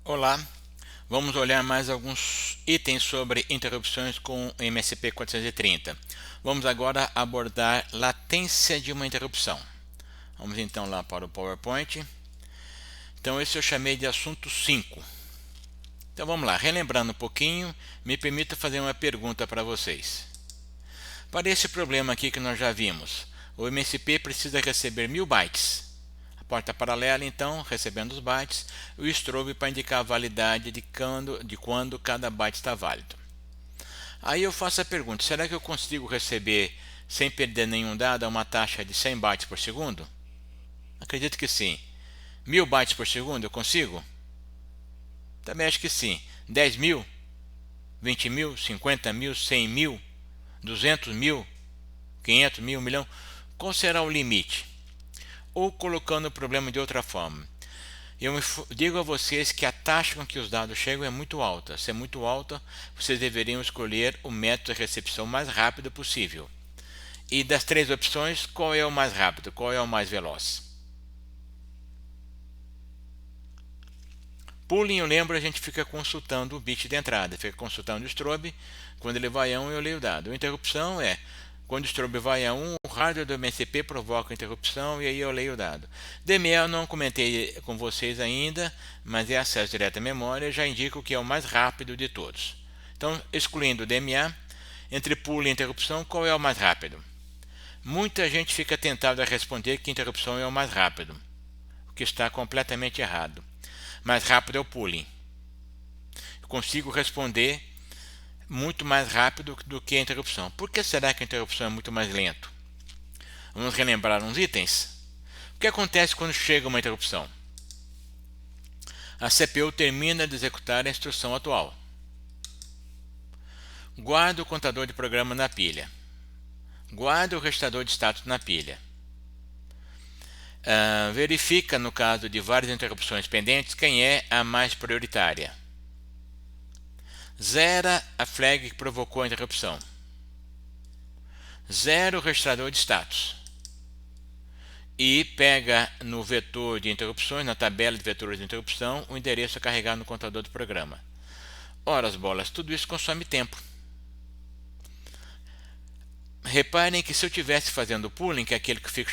Olá, vamos olhar mais alguns itens sobre interrupções com MSP430. Vamos agora abordar latência de uma interrupção. Vamos então lá para o PowerPoint. Então esse eu chamei de assunto 5. Então vamos lá, relembrando um pouquinho, me permita fazer uma pergunta para vocês. Para esse problema aqui que nós já vimos, o MSP precisa receber 1000 bytes. A porta paralela, então, recebendo os bytes, o strobe para indicar a validade de quando cada byte está válido. Aí eu faço a pergunta, será que eu consigo receber, sem perder nenhum dado, uma taxa de 100 bytes por segundo? Acredito que sim. 1000 bytes por segundo eu consigo? Também acho que sim. 10 mil? 20 mil? 50 mil? 100 mil? 200 mil? 500 mil? 1 milhão? Qual será o limite? Ou colocando o problema de outra forma, eu digo a vocês que a taxa com que os dados chegam é muito alta. Se é muito alta, vocês deveriam escolher o método de recepção mais rápido possível. E das três opções, qual é o mais rápido? Qual é o mais veloz? Pooling, eu lembro, a gente fica consultando o bit de entrada, fica consultando o strobe. Quando ele vai a 1, eu leio o dado. A interrupção é quando o strobe vai a 1, o hardware do MSP provoca a interrupção e aí eu leio o dado. DMA eu não comentei com vocês ainda, mas é acesso direto à memória, já indico que é o mais rápido de todos. Então, excluindo o DMA, entre pooling e interrupção, qual é o mais rápido? Muita gente fica tentada a responder que interrupção é o mais rápido, o que está completamente errado. Mais rápido é o pooling. Eu consigo responder muito mais rápido do que a interrupção. Por que será que a interrupção é muito mais lento? Vamos relembrar uns itens. O que acontece quando chega uma interrupção? A CPU termina de executar a instrução atual. Guarda o contador de programa na pilha. Guarda o registrador de status na pilha. Verifica, no caso de várias interrupções pendentes, quem é a mais prioritária. Zera a flag que provocou a interrupção. Zera o registrador de status. E pega no vetor de interrupções, na tabela de vetores de interrupção, o endereço a carregar no contador do programa. Ora, as bolas, tudo isso consome tempo. Reparem que se eu estivesse fazendo o pooling, que é aquele que fica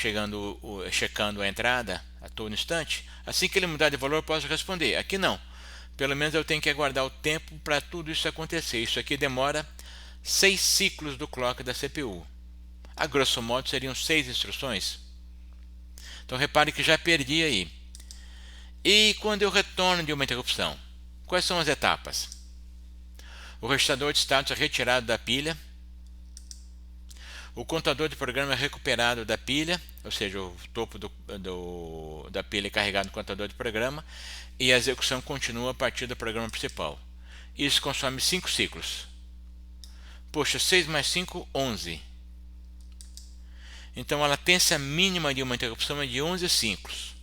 checando a entrada a todo instante, assim que ele mudar de valor eu posso responder. Aqui não. Pelo menos eu tenho que aguardar o tempo para tudo isso acontecer. Isso aqui demora 6 ciclos do clock da CPU. A grosso modo seriam 6 instruções. Então repare que já perdi aí. E quando eu retorno de uma interrupção, quais são as etapas? O registrador de status é retirado da pilha. O contador de programa é recuperado da pilha, ou seja, o topo da pilha é carregado no contador de programa, e a execução continua a partir do programa principal. Isso consome 5 ciclos. Poxa, 6 mais 5, 11. Então a latência mínima de uma interrupção é de 11 ciclos.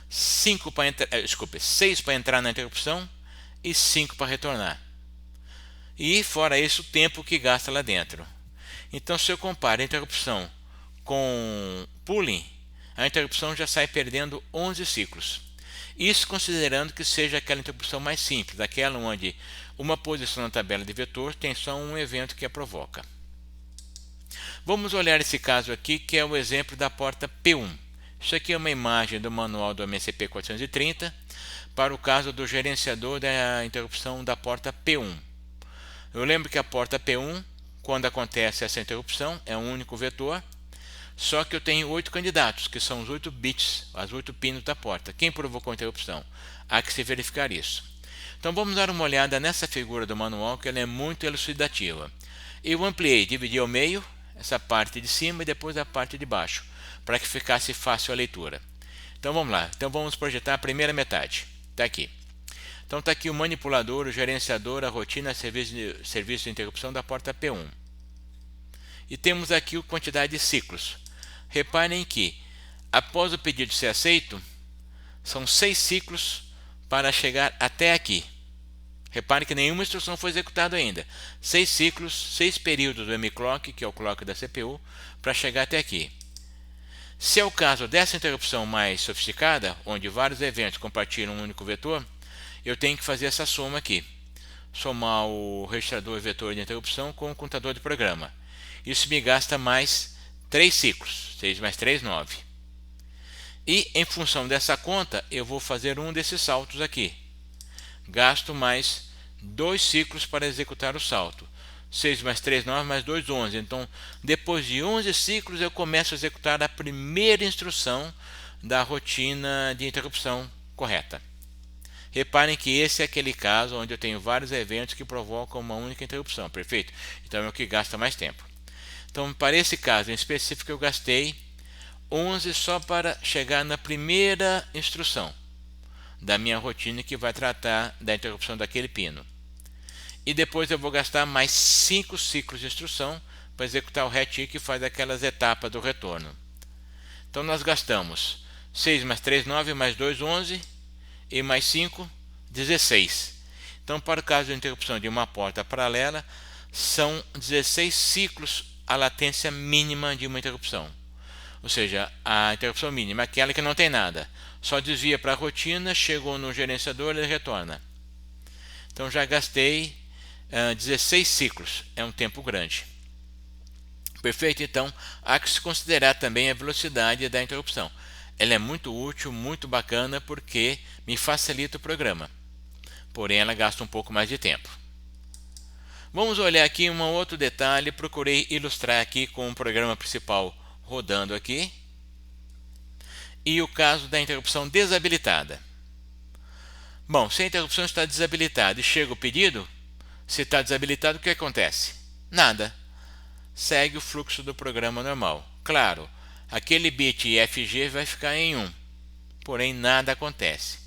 6 para entrar na interrupção e 5 para retornar. E fora isso, o tempo que gasta lá dentro. Então, se eu comparo a interrupção com pooling, a interrupção já sai perdendo 11 ciclos. Isso considerando que seja aquela interrupção mais simples, aquela onde uma posição na tabela de vetor tem só um evento que a provoca. Vamos olhar esse caso aqui, que é o exemplo da porta P1. Isso aqui é uma imagem do manual do MSP 430 para o caso do gerenciador da interrupção da porta P1. Eu lembro que a porta P1, quando acontece essa interrupção, é um único vetor, só que eu tenho 8 candidatos, que são os 8 bits, as 8 pinos da porta. Quem provocou a interrupção? Há que se verificar isso. Então vamos dar uma olhada nessa figura do manual, que ela é muito elucidativa. Eu ampliei, dividi ao meio, essa parte de cima e depois a parte de baixo, para que ficasse fácil a leitura. Então vamos lá, então vamos projetar a primeira metade. Está aqui. Então está aqui o manipulador, o gerenciador, a rotina, serviço de interrupção da porta P1. E temos aqui a quantidade de ciclos. Reparem que, após o pedido ser aceito, são 6 ciclos para chegar até aqui. Reparem que nenhuma instrução foi executada ainda. 6 ciclos, 6 períodos do mclock, que é o clock da CPU, para chegar até aqui. Se é o caso dessa interrupção mais sofisticada, onde vários eventos compartilham um único vetor, eu tenho que fazer essa soma aqui. Somar o registrador vetor de interrupção com o contador de programa. Isso me gasta mais 3 ciclos. 6 mais 3, 9. E em função dessa conta, eu vou fazer um desses saltos aqui. Gasto mais 2 ciclos para executar o salto. 6 mais 3, 9, mais 2, 11. Então, depois de 11 ciclos, eu começo a executar a primeira instrução da rotina de interrupção correta. Reparem que esse é aquele caso onde eu tenho vários eventos que provocam uma única interrupção, perfeito? Então é o que gasta mais tempo. Então, para esse caso em específico, eu gastei 11 só para chegar na primeira instrução da minha rotina que vai tratar da interrupção daquele pino. E depois eu vou gastar mais 5 ciclos de instrução para executar o RET que faz aquelas etapas do retorno. Então nós gastamos 6 mais 3, 9, mais 2, 11 e mais 5, 16. Então, para o caso de interrupção de uma porta paralela, são 16 ciclos a latência mínima de uma interrupção. Ou seja, a interrupção mínima é aquela que não tem nada. Só desvia para a rotina, chegou no gerenciador e retorna. Então já gastei 16 ciclos, é um tempo grande. Perfeito? Então, há que se considerar também a velocidade da interrupção. Ela é muito útil, muito bacana, porque me facilita o programa. Porém, ela gasta um pouco mais de tempo. Vamos olhar aqui um outro detalhe. Procurei ilustrar aqui com o programa principal rodando aqui. E o caso da interrupção desabilitada. Bom, se a interrupção está desabilitada e chega o pedido, se está desabilitado, o que acontece? Nada. Segue o fluxo do programa normal. Claro, aquele bit IFG vai ficar em 1, porém nada acontece.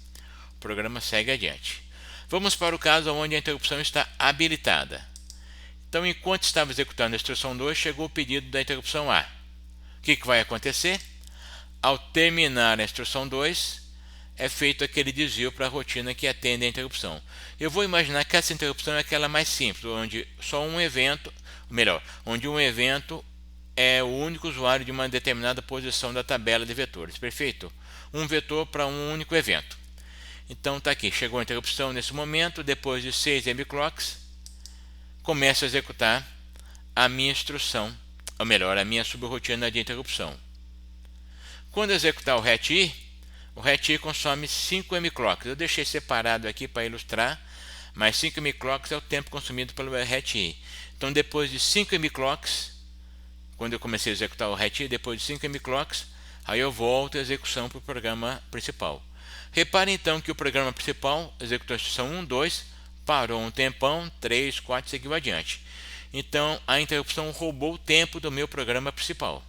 O programa segue adiante. Vamos para o caso onde a interrupção está habilitada. Então, enquanto estava executando a instrução 2, chegou o pedido da interrupção A. O que vai acontecer? Ao terminar a instrução 2, é feito aquele desvio para a rotina que atende a interrupção. Eu vou imaginar que essa interrupção é aquela mais simples, onde só um evento, onde um evento é o único usuário de uma determinada posição da tabela de vetores, perfeito? Um vetor para um único evento. Então está aqui, chegou a interrupção nesse momento, depois de 6 mclocks, começo a executar a minha instrução, ou melhor, a minha subrotina de interrupção. Quando executar o RET-I consome 5 mclocks. Eu deixei separado aqui para ilustrar, mas 5 mclocks é o tempo consumido pelo RET-I. Então, depois de 5 mclocks, quando eu comecei a executar o RET-I, depois de 5 mclocks, aí eu volto a execução para o programa principal. Repare então que o programa principal executou a instrução 1, 2, parou um tempão, 3, 4, seguiu adiante. Então, a interrupção roubou o tempo do meu programa principal.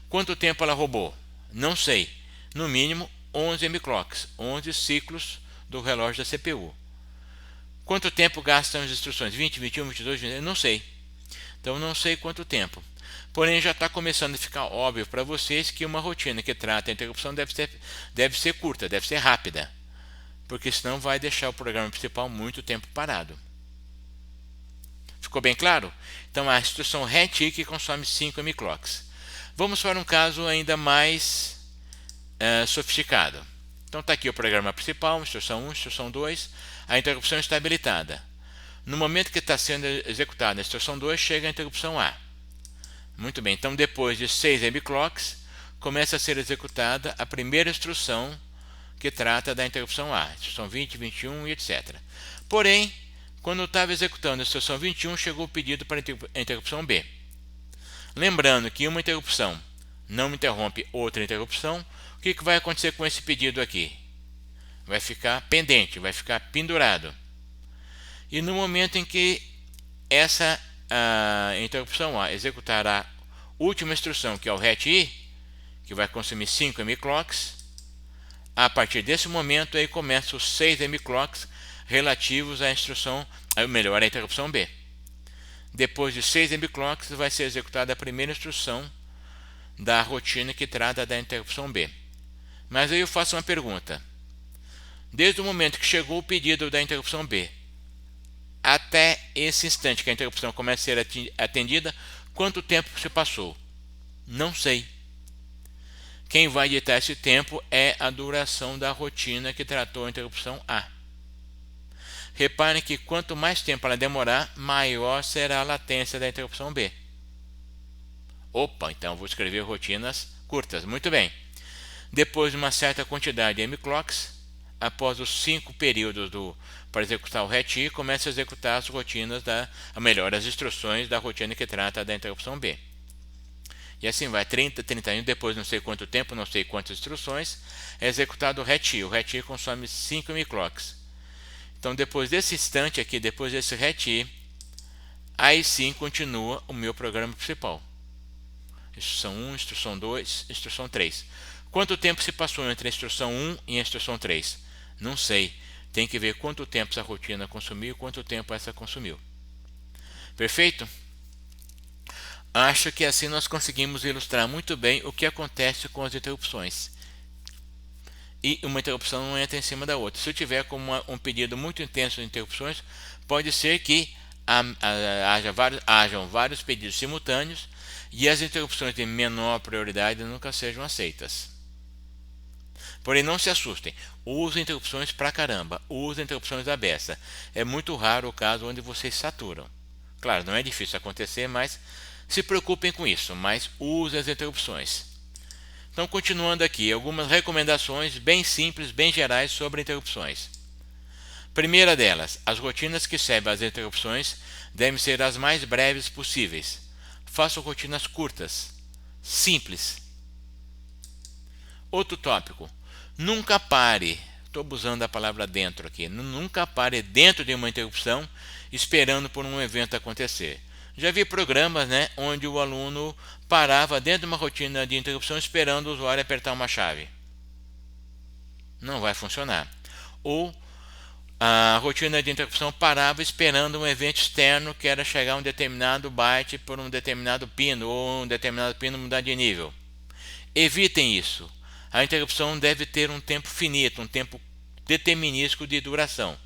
Quanto tempo ela roubou? Não sei. No mínimo 11 mclocks, 11 ciclos do relógio da CPU. Quanto tempo gastam as instruções? 20, 21, 22, 20? Eu não sei. Então não sei quanto tempo. Porém já está começando a ficar óbvio para vocês que uma rotina que trata a interrupção deve ser curta, deve ser rápida. Porque senão vai deixar o programa principal muito tempo parado. Ficou bem claro? Então a instrução RET-I que consome 5 mclocks. Vamos para um caso ainda mais sofisticado. Então está aqui o programa principal, instrução 1, instrução 2, a interrupção está habilitada. No momento que está sendo executada a instrução 2, chega a interrupção A. Muito bem, então depois de 6 mclocks, começa a ser executada a primeira instrução que trata da interrupção A, instrução 20, 21 e etc. Porém, quando eu estava executando a instrução 21, chegou o pedido para a interrupção B. Lembrando que uma interrupção não interrompe outra interrupção, o que vai acontecer com esse pedido aqui? Vai ficar pendente, vai ficar pendurado. E no momento em que essa interrupção A executar a última instrução, que é o RET-I, que vai consumir 5 mclocks, a partir desse momento aí começa os 6 mclocks relativos à instrução, ou melhor, à interrupção B. Depois de 6 mclocks vai ser executada a primeira instrução da rotina que trata da interrupção B. Mas aí eu faço uma pergunta. Desde o momento que chegou o pedido da interrupção B até esse instante que a interrupção começa a ser atendida, quanto tempo se passou? Não sei. Quem vai ditar esse tempo é a duração da rotina que tratou a interrupção A. Reparem que quanto mais tempo ela demorar, maior será a latência da interrupção B. Opa, então vou escrever rotinas curtas. Muito bem. Depois de uma certa quantidade de mclocks, após os 5 períodos para executar o RET, começa a executar as rotinas, as instruções da rotina que trata da interrupção B. E assim vai, 30, 31, depois não sei quanto tempo, não sei quantas instruções, é executado o RET. O RET consome 5 mclocks. Então depois desse instante aqui, depois desse RET, aí sim continua o meu programa principal. Instrução 1, instrução 2, instrução 3. Quanto tempo se passou entre a instrução 1 e a instrução 3? Não sei. Tem que ver quanto tempo essa rotina consumiu e quanto tempo essa consumiu. Perfeito? Acho que assim nós conseguimos ilustrar muito bem o que acontece com as interrupções. E uma interrupção não entra em cima da outra. Se eu tiver como um pedido muito intenso de interrupções, pode ser que hajam vários pedidos simultâneos e as interrupções de menor prioridade nunca sejam aceitas. Porém, não se assustem. Use interrupções pra caramba. Use interrupções da beça. É muito raro o caso onde vocês saturam. Claro, não é difícil acontecer, mas se preocupem com isso. Mas use as interrupções. Então, continuando aqui, algumas recomendações bem simples, bem gerais sobre interrupções. Primeira delas, as rotinas que servem às interrupções devem ser as mais breves possíveis. Façam rotinas curtas, simples. Outro tópico. Nunca pare, estou usando a palavra dentro aqui, nunca pare dentro de uma interrupção esperando por um evento acontecer. Já vi programas, onde o aluno parava dentro de uma rotina de interrupção esperando o usuário apertar uma chave. Não vai funcionar. Ou a rotina de interrupção parava esperando um evento externo que era chegar a um determinado byte por um determinado pino ou um determinado pino mudar de nível. Evitem isso. A interrupção deve ter um tempo finito, um tempo determinístico de duração.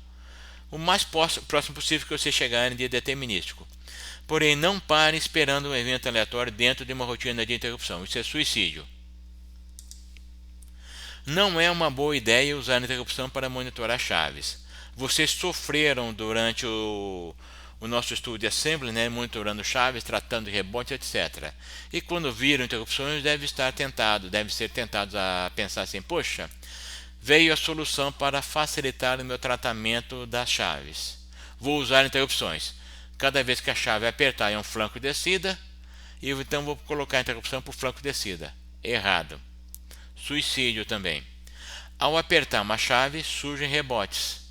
O mais próximo possível que você chegar de determinístico. Porém, não pare esperando um evento aleatório dentro de uma rotina de interrupção. Isso é suicídio. Não é uma boa ideia usar a interrupção para monitorar chaves. Vocês sofreram durante o nosso estudo de assembly, monitorando chaves, tratando de rebotes, etc. E quando viram interrupções, devem ser tentados a pensar assim, poxa, veio a solução para facilitar o meu tratamento das chaves. Vou usar interrupções. Cada vez que a chave apertar em um flanco de descida, eu então vou colocar a interrupção para o flanco de descida. Errado. Suicídio também. Ao apertar uma chave, surgem rebotes.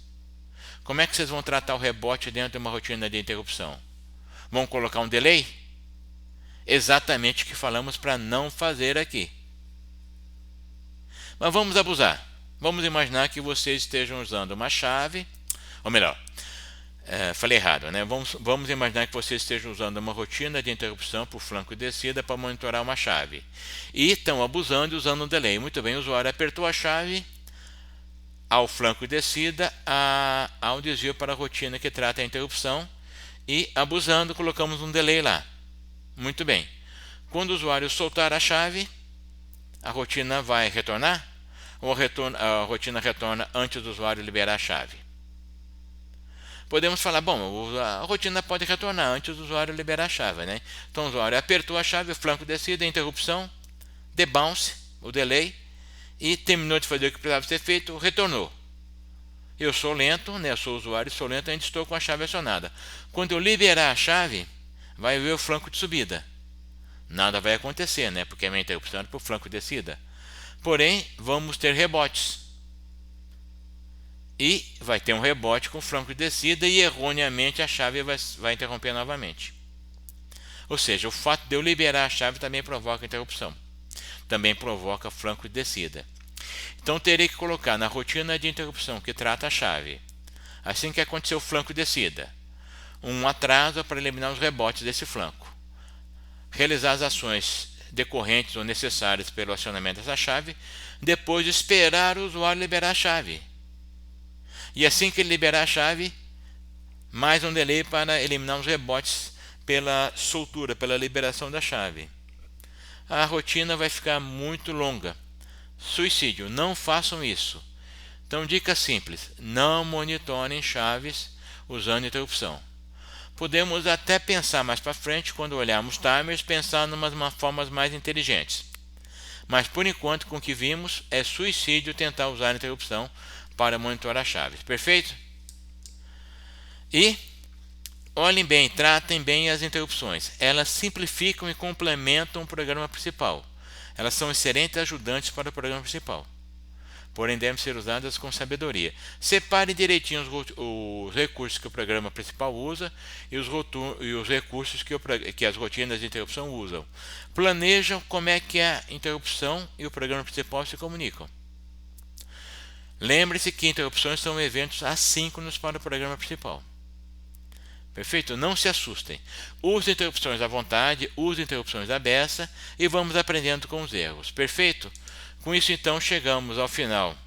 Como é que vocês vão tratar o rebote dentro de uma rotina de interrupção? Vão colocar um delay? Exatamente o que falamos para não fazer aqui. Mas vamos abusar. Vamos imaginar que vocês estejam usando uma chave, ou melhor, falei errado, Vamos imaginar que vocês estejam usando uma rotina de interrupção por flanco e descida para monitorar uma chave. E estão abusando e usando um delay. Muito bem, o usuário apertou a chave, ao flanco e descida, há um desvio para a rotina que trata a interrupção e, abusando, colocamos um delay lá. Muito bem. Quando o usuário soltar a chave, a rotina vai retornar? Ou a rotina retorna antes do usuário liberar a chave? Podemos falar, bom, a rotina pode retornar antes do usuário liberar a chave, Então o usuário apertou a chave, o flanco descida, a interrupção, debounce, o delay, e terminou de fazer o que precisava ser feito, retornou. Eu sou lento, eu sou usuário, sou lento, ainda estou com a chave acionada. Quando eu liberar a chave, vai ver o flanco de subida. Nada vai acontecer, porque a minha interrupção é para o flanco de descida. Porém, vamos ter rebotes. E vai ter um rebote com o flanco de descida e erroneamente a chave vai interromper novamente. Ou seja, o fato de eu liberar a chave também provoca interrupção. Também provoca flanco de descida. Então terei que colocar na rotina de interrupção que trata a chave, assim que acontecer o flanco de descida, um atraso para eliminar os rebotes desse flanco. Realizar as ações decorrentes ou necessárias pelo acionamento dessa chave, depois esperar o usuário liberar a chave. E assim que ele liberar a chave, mais um delay para eliminar os rebotes pela soltura, pela liberação da chave. A rotina vai ficar muito longa. Suicídio, não façam isso. Então, dica simples: não monitorem chaves usando interrupção. Podemos até pensar mais para frente, quando olharmos timers, pensar em umas formas mais inteligentes. Mas por enquanto, com o que vimos, é suicídio tentar usar a interrupção para monitorar chaves. Perfeito? E olhem bem, tratem bem as interrupções. Elas simplificam e complementam o programa principal. Elas são excelentes ajudantes para o programa principal, porém devem ser usadas com sabedoria. Separe direitinho os recursos que o programa principal usa e os recursos que as rotinas de interrupção usam. Planejam como é que a interrupção e o programa principal se comunicam. Lembre-se que interrupções são eventos assíncronos para o programa principal. Perfeito? Não se assustem. Use interrupções à vontade, use interrupções à beça e vamos aprendendo com os erros. Perfeito? Com isso, então, chegamos ao final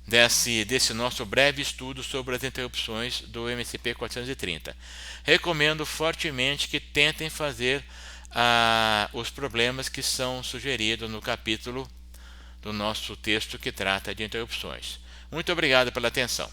desse nosso breve estudo sobre as interrupções do MSP 430. Recomendo fortemente que tentem fazer os problemas que são sugeridos no capítulo do nosso texto que trata de interrupções. Muito obrigado pela atenção.